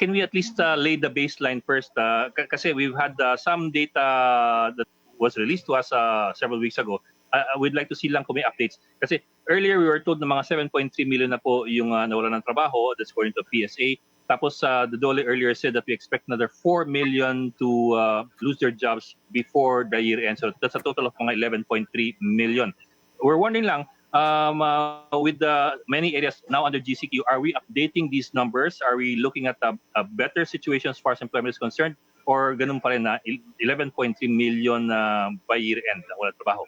can we at least lay the baseline first? Kasi we've had some data that was released to us several weeks ago. We'd like to see lang kung may updates. Kasi earlier we were told na mga 7.3 million na po yung nawalan ng trabaho. That's according to PSA. Tapos the DOLE earlier said that we expect another 4 million to lose their jobs before the year end. So that's a total of mga 11.3 million. We're wondering lang, with the many areas now under GCQ, are we updating these numbers? Are we looking at a better situation as far as employment is concerned? Or ganun pa rin na 11.3 million by year end na wala trabaho?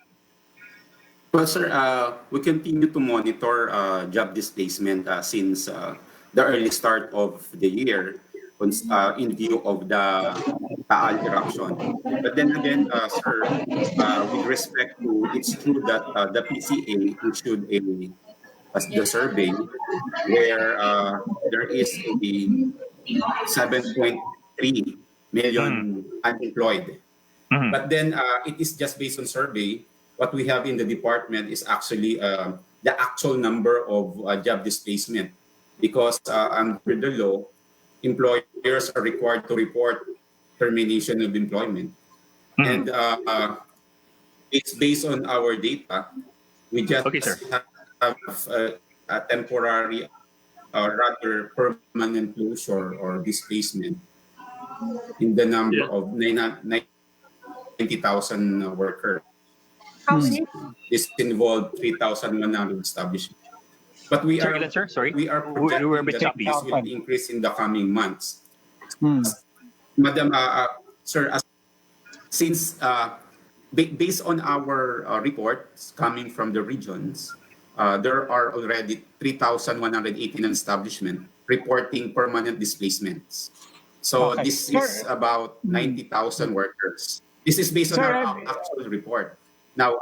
Well, sir, we continue to monitor job displacement since the early start of the year in view of the Taal eruption. But then again, sir, with respect to, it's true that the PCA issued the survey where there is a 7.3 million unemployed. But then it is just based on survey. What we have in the department is actually the actual number of job displacement, because under the law, employers are required to report termination of employment. And it's based on our data. We just have a temporary or rather permanent closure or displacement in the number of 90,000 workers. How many? This involved 3,100 establishments. But we are projecting that this will increase in the coming months. Madam, sir, since based on our reports coming from the regions, there are already 3,118 establishments reporting permanent displacements. So this is about 90,000 workers. This is based on our actual report. Now,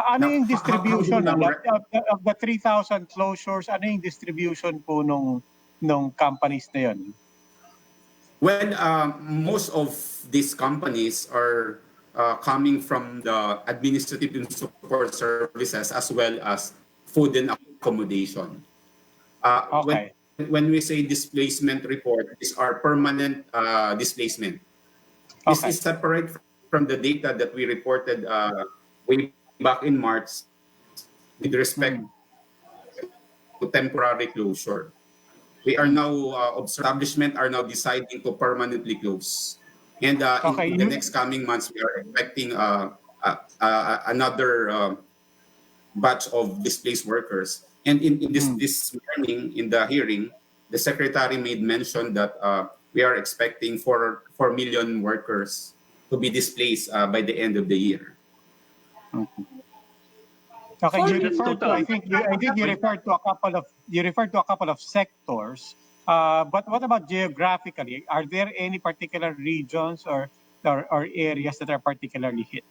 ano yung distribution of the 3,000 closures? Ano yung distribution po nung companies na yun? Well, most of these companies are coming from the administrative and support services as well as food and accommodation. When we say displacement report, these are permanent displacement. This is separate from the data that we reported way back in March with respect to temporary closure. We are now, establishment are now deciding to permanently close. And in the next coming months, we are expecting another batch of displaced workers. And in this morning, in the hearing, the secretary made mention that we are expecting 4 million workers to be displaced by the end of the year. Okay, I think you referred to a couple of sectors. But what about geographically? Are there any particular regions or areas that are particularly hit?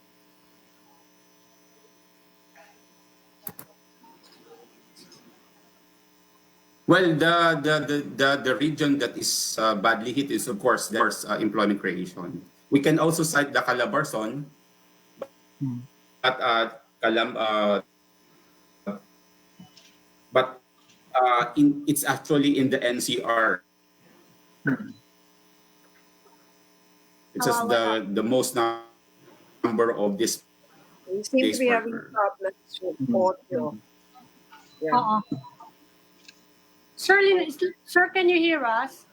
Well, the region that is badly hit is, of course, there's employment creation. We can also cite the Calabarzon, but it's actually in the NCR. It's just the most number of this. We seem to be having problems with audio. Yeah. Sir, can you hear us?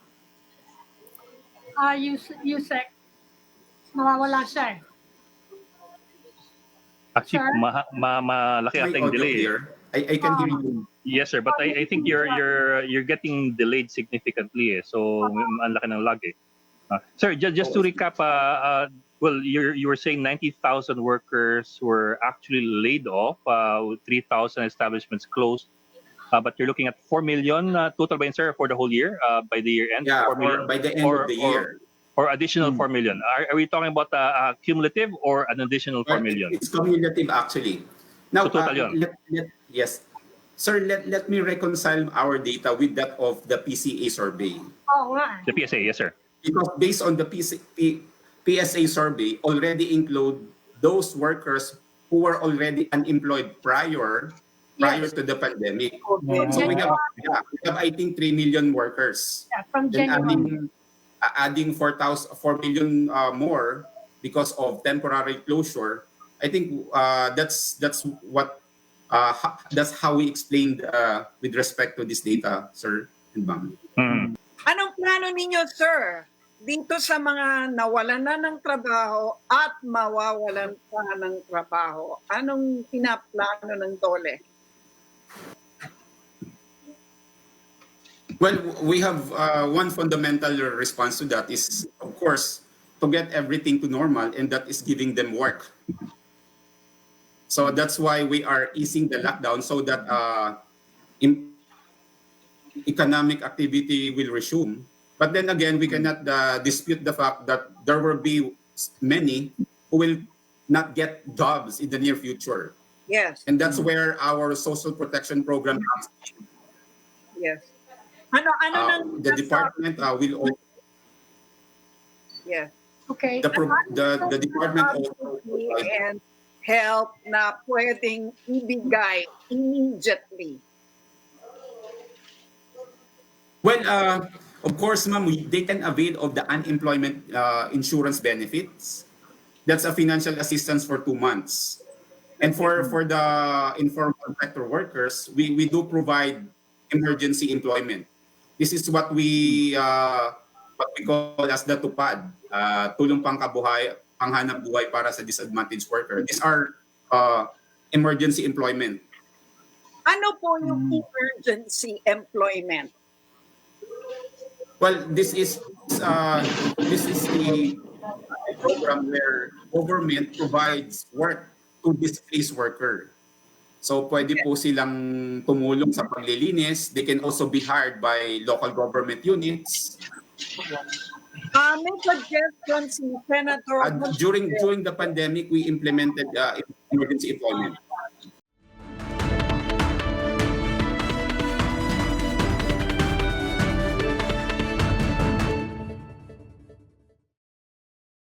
Usec. Mawawala siya eh. Actually, malaki ata yung delay. I can hear you. Yes, sir. But I think you're getting delayed significantly. So ang laki ng lag eh. Sir, just to recap, well, you were saying 90,000 workers were actually laid off, with 3,000 establishments closed. But you're looking at 4 million total by sir for the whole year, by the year end. Yeah, 4 million, by the end of the year. Or additional 4 million. Are we talking about cumulative or an additional 4 million? It's cumulative actually. Now, so total yes. Sir, let me reconcile our data with that of the PCA survey. Oh, right. The PSA, yes, sir. Because based on the PSA survey, already include those workers who were already unemployed prior prior Yes. to the pandemic. COVID. So we Yeah. have I think 3 million workers. Yeah, from Then January. adding 4 million more because of temporary closure. I think that's what that's how we explained with respect to this data, sir and ma'am. Mm. Anong plano ninyo, sir, dito sa mga nawalan na ng trabaho at mawawalan pa ng trabaho? Anong pinaplano ng DOLE? Well, we have one fundamental response to that is, of course, to get everything to normal, and that is giving them work. So that's why we are easing the lockdown so that economic activity will resume. But then again, we cannot dispute the fact that there will be many who will not get jobs in the near future. Yes, And that's where our social protection program comes in. yes. Ano nang The department will also, yes. Okay. the department also And help na pwedeng ibigay immediately. well, of course, ma'am, they can avail of the unemployment insurance benefits. That's a financial assistance for 2 months. And for the informal sector workers, we do provide emergency employment. This is what we call as the TUPAD, tulong panghanap buhay para sa disadvantaged worker. These are emergency employment. Ano po yung emergency employment? Well, this is a program where government provides work to displaced worker. So pwede po silang tumulong sa paglilinis. They can also be hired by local government units. May suggestion si Senator During the pandemic, we implemented emergency employment.